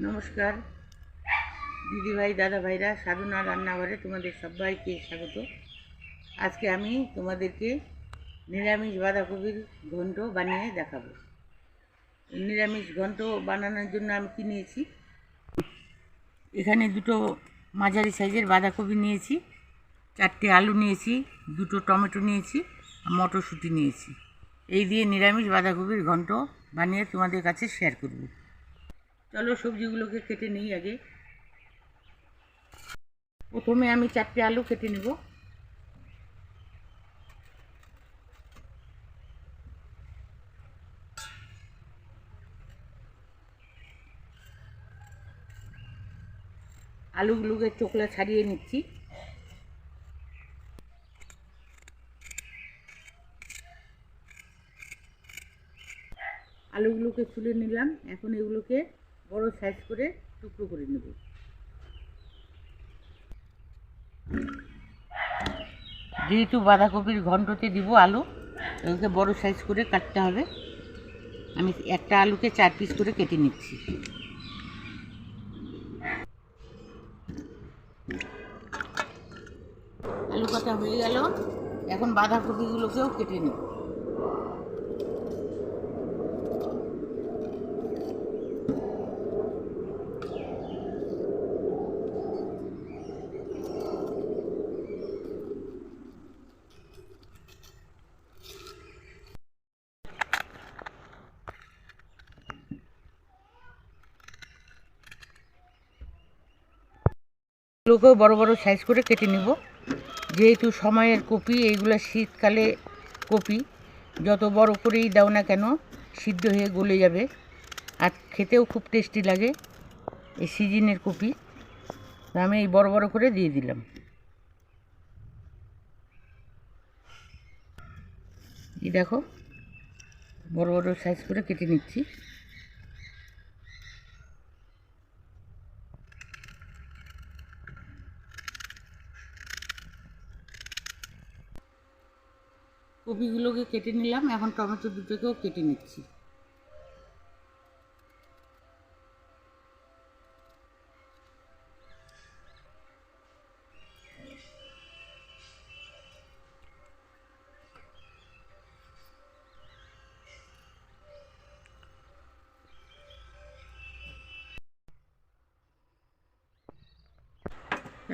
নমস্কার দিদিভাই দাদা ভাইরা, সাধনা রান্নাঘরে তোমাদের সবাইকে স্বাগত। আজকে আমি তোমাদেরকে নিরামিষ বাঁধাকপির ঘন্ট বানিয়ে দেখাবো। নিরামিষ ঘন্ট বানানোর জন্য আমি কি নিয়েছি, এখানে দুটো মাঝারি সাইজের বাঁধাকপি নিয়েছি, 4টে আলু নিয়েছি, 2টো টমেটো নিয়েছি, মটরশুঁটি নিয়েছি। এই দিয়ে নিরামিষ বাঁধাকপির ঘন্ট বানিয়ে তোমাদের কাছে শেয়ার করব। চলো সবজিগুলোকে কেটে নিই। আগে প্রথমে আমি 4টে আলু কেটে নেব। আলুগুলোকে চোখলা ছাড়িয়ে নিচ্ছি। আলুগুলোকে ছুলে নিলাম। এখন এগুলোকে বড় সাইজ করে টুকরো করে নেব। যেহেতু বাঁধাকপির ঘন্টতে দিব আলু, এগুলোকে বড় সাইজ করে কাটতে হবে। আমি একটা আলুকে 4 পিস করে কেটে নিচ্ছি। আলু কাটা হয়ে গেল, এখন বাঁধাকপিগুলোকেও কেটে নেব। এগুলোকেও বড় বড় সাইজ করে কেটে নেব। যেহেতু সময়ের কপি, এইগুলো শীতকালে কপি, যত বড় করেই দাও না কেন সিদ্ধ হয়ে গলে যাবে, আর খেতেও খুব টেস্টি লাগে। এই সিজনের কপি, আমি এই বড় বড় করে দিয়ে দিলাম। এই দেখো, বড় বড় সাইজ করে কেটে নিচ্ছি। কপিগুলোকে কেটে নিলাম, এখন টমেটো দুটোকেও কেটে নিচ্ছি।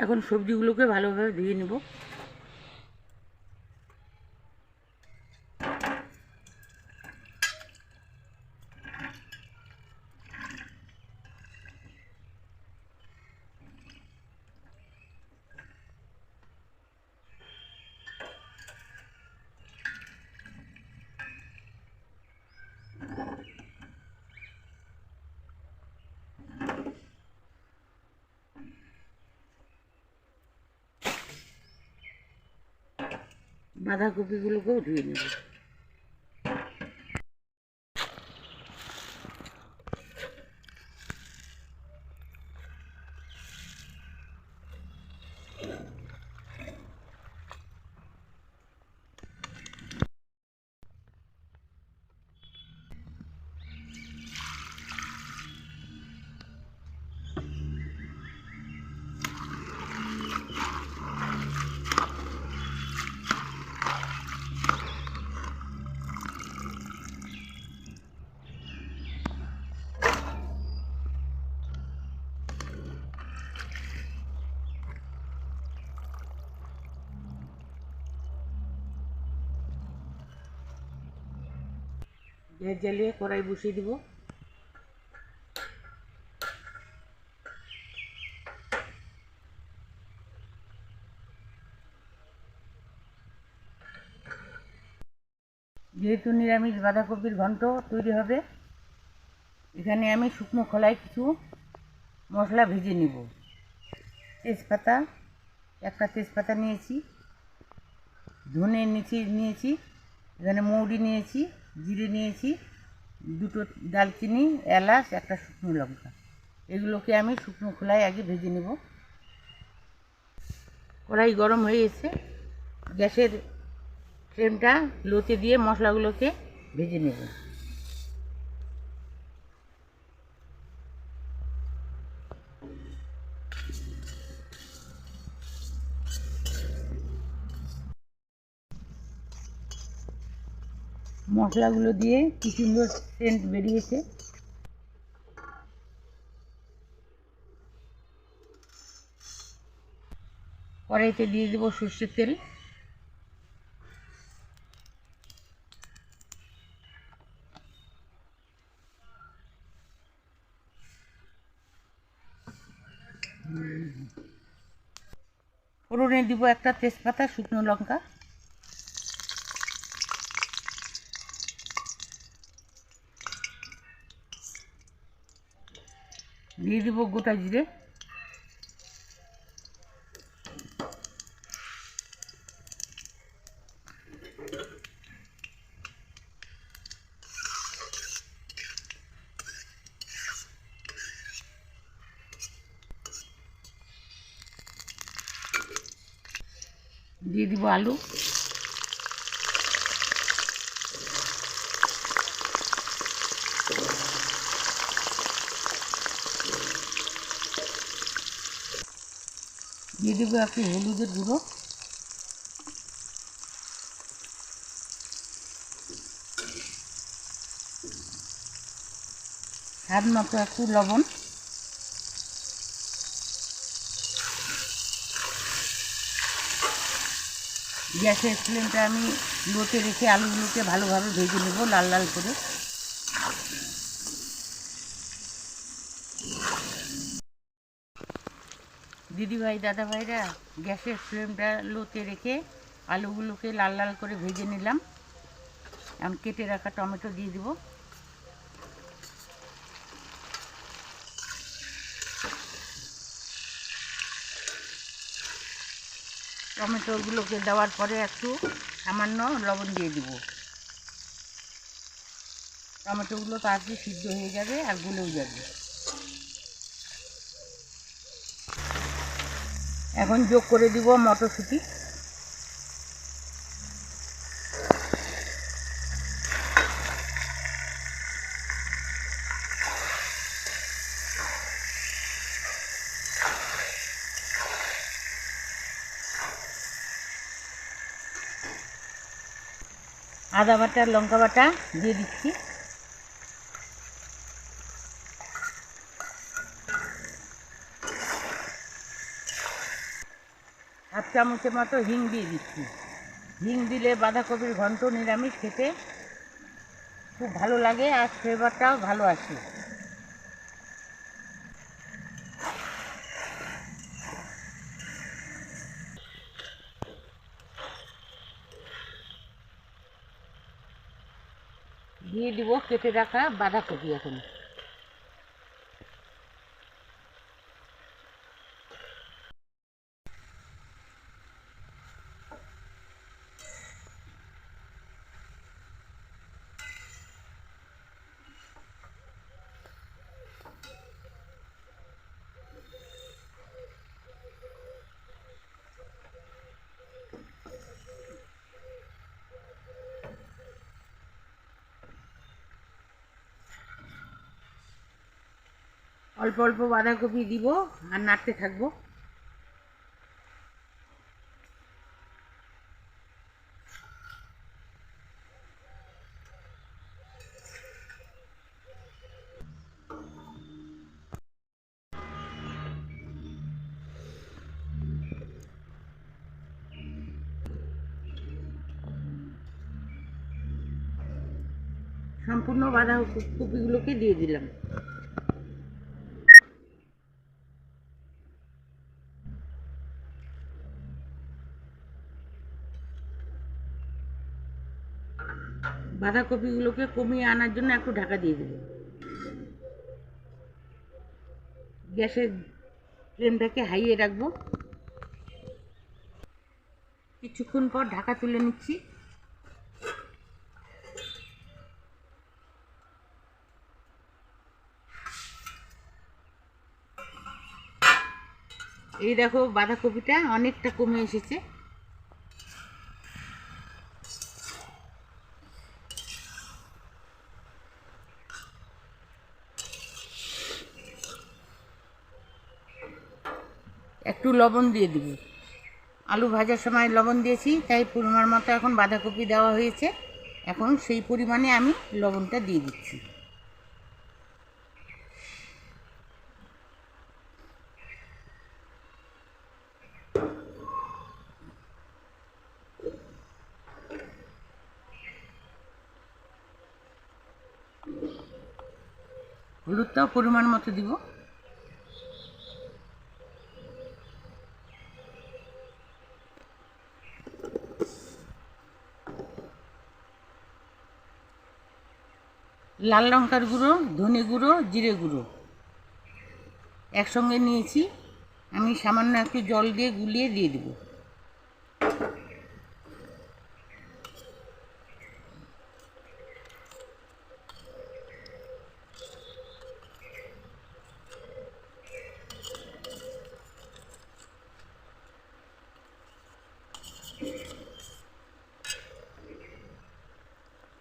এখন সবজিগুলোকে ভালোভাবে ধুয়ে নেব। বাঁধাকপিগুলোকেও ধুয়ে নেব। গ্যাস জ্বালিয়ে কড়াই বসিয়ে দেব। যেহেতু নিরামিষ বাঁধাকপির ঘন্ট তৈরি হবে, এখানে আমি শুকনো খোলায় কিছু মশলা ভেজে নেব। তেজপাতা, একটা তেজপাতা নিয়েছি, ধনে নিয়েছি, এখানে মৌরি নিয়েছি, জিরে নিয়েছি, 2টো দারচিনি, এলাচ, একটা শুকনো লঙ্কা। এগুলোকে আমি শুকনো খোলায় আগে ভেজে নেব। কড়াই গরম হয়ে এসে গ্যাসের ফ্লেমটা লোতে দিয়ে মশলাগুলোকে ভেজে নেব। মশলাগুলো দিয়ে কি সুন্দর সেন্ট বেরিয়েছে। কড়াইতে দিয়ে দেবো সর্ষের তেল। ফোড়নে দিব একটা তেজপাতা, শুকনো লঙ্কা, দিয়ে দিব গোটা জিরে, দিয়ে দিব আলু, দিয়ে দেবো একটু হলুদের গুঁড়ো, স্বাদ মতো একটু লবণ, গ্যাসের ফ্লেমটা আমি লোতে রেখে আলুগুলোকে ভালোভাবে ভেজে নেব লাল লাল করে। দিদিভাই দাদাভাইরা, গ্যাসের ফ্লেমটা লোতে রেখে আলুগুলোকে লাল লাল করে ভেজে নিলাম। এখন কেটে রাখা টমেটো দিয়ে দিব। টমেটোগুলোকে দেওয়ার পরে একটু সামান্য লবণ দিয়ে দিব। টমেটোগুলো তাড়াতাড়ি সিদ্ধ হয়ে যাবে আর গলেও যাবে। এখন যোগ করে দিব মটরশুঁটি, আদা বাটা, লঙ্কা বাটা দিয়ে দিচ্ছি। হাফ চামচের মতো হিং দিয়ে দিচ্ছি। হিং দিলে বাঁধাকপির ঘন্ট নিরামিষ খেতে খুব ভালো লাগে আর ফ্লেভারটাও ভালো আসে। দিয়ে দিব কেটে রাখা বাঁধাকপি। এখন অল্প অল্প বাঁধাকপি দিব আর নাড়তে থাকবো। সম্পূর্ণ বাঁধাকপিগুলোকে দিয়ে দিলাম। বাঁধাকপিগুলোকে কমিয়ে আনার জন্য একটু ঢাকা দিয়ে দেব। গ্যাসের ফ্লেমটাকে হাইয়ে রাখবো। কিছুক্ষণ পর ঢাকা তুলে নিচ্ছি। এই দেখো বাঁধাকপিটা অনেকটা কমে এসেছে। একটু লবণ দিয়ে দিব। আলু ভাজার সময় লবণ দিয়েছি, তাই পরিমাণ মতো এখন বাঁধাকপি দেওয়া হয়েছে। এখন সেই পরিমাণে আমি লবণটা দিয়ে দিচ্ছি। হলুদটাও পরিমাণ মতো দিব। লাল লঙ্কার গুঁড়ো, ধনে গুঁড়ো, জিরে গুঁড়ো একসঙ্গে নিয়েছি। আমি সামান্য একটু জল দিয়ে গুলিয়ে দিয়ে দেব।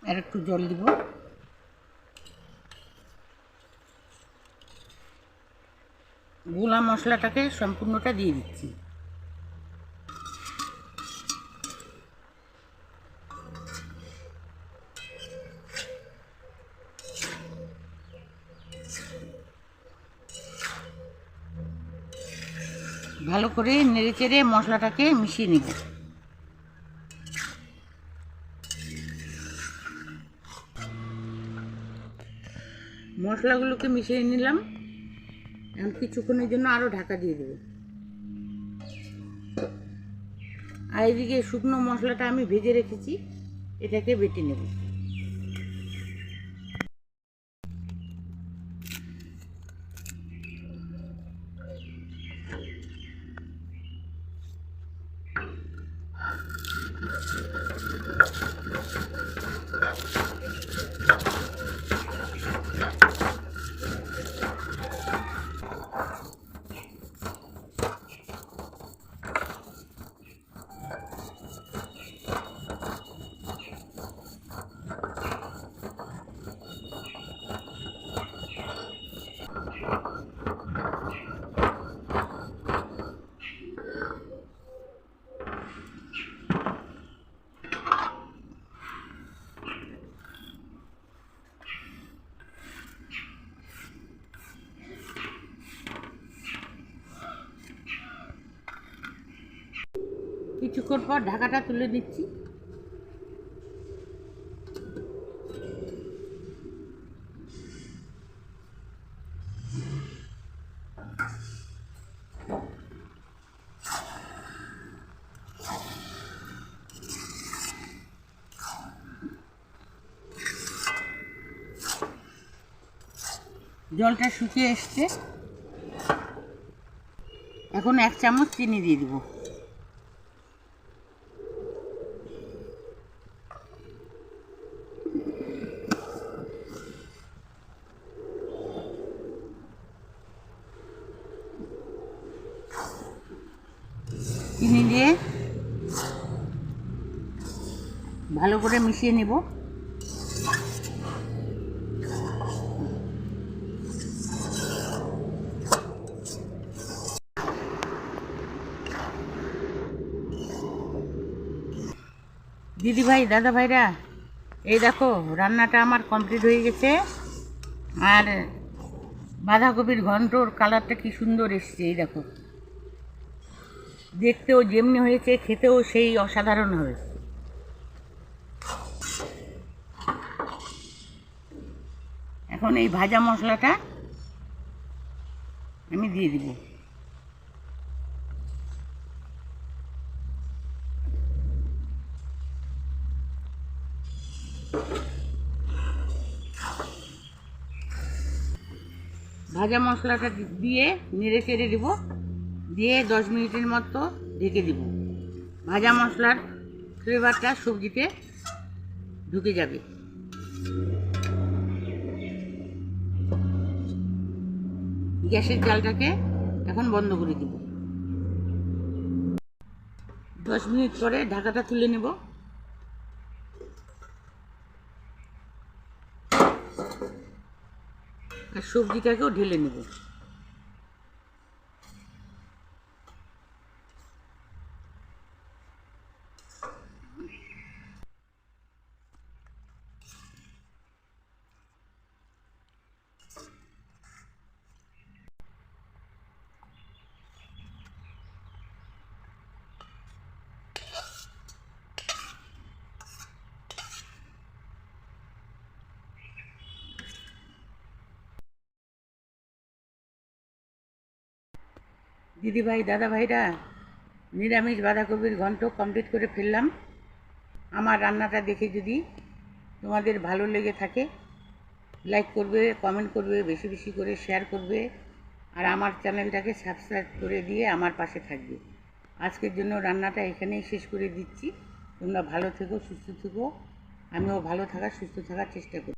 আর একটু জল দিব। গোলা মশলাটাকে সম্পূর্ণটা দিয়ে দিচ্ছি। ভালো করে নেড়েচেড়ে মশলাটাকে মিশিয়ে নেব। মশলাগুলোকে মিশিয়ে নিলাম। এখন কিছুক্ষণের জন্য আরও ঢাকা দিয়ে দেব। আর এদিকে শুকনো মশলাটা আমি ভেজে রেখেছি, এটাকে বেটে নেব। কিছুক্ষণ পর ঢাকাটা তুলে দিচ্ছি। জলটা শুকিয়ে এসছে। এখন 1 চামচ চিনি দিয়ে দেব। চিনি দিয়ে ভালো করে মিশিয়ে নেব। দিদিভাই, দাদা ভাইরা, এই দেখো রান্নাটা আমার কমপ্লিট হয়ে গেছে। আর বাঁধাকপির ঘন্টর কালারটা কি সুন্দর এসছে। এই দেখো, দেখতেও যেমনি হয়েছে খেতেও সেই অসাধারণ হবে। এখন এই ভাজা মশলাটা আমি দিয়ে দিব। ভাজা মশলাটা দিয়ে নেড়ে চেড়ে দেবো, দিয়ে 10 মিনিটের মতো ঢেকে দিব। ভাজা মশলার ফ্লেভারটা সবজিতে ঢুকে যাবে। গ্যাসের জালটাকে এখন বন্ধ করে দিব। 10 মিনিট পরে ঢাকাটা তুলে নেব। আর সবজিটাকেও ঢেলে নেব। দিদিভাই দাদা ভাইরা, নিরামিষ বাঁধাকপির ঘন্ট কমপ্লিট করে ফেললাম। আমার রান্নাটা দেখে যদি তোমাদের ভালো লেগে থাকে, লাইক করবে, কমেন্ট করবে, বেশি বেশি করে শেয়ার করবে, আর আমার চ্যানেলটাকে সাবস্ক্রাইব করে দিয়ে আমার পাশে থাকবে। আজকের জন্য রান্নাটা এখানেই শেষ করে দিচ্ছি। তোমরা ভালো থেকো, সুস্থ থেকো। আমিও ভালো থাকার, সুস্থ থাকার চেষ্টা করি।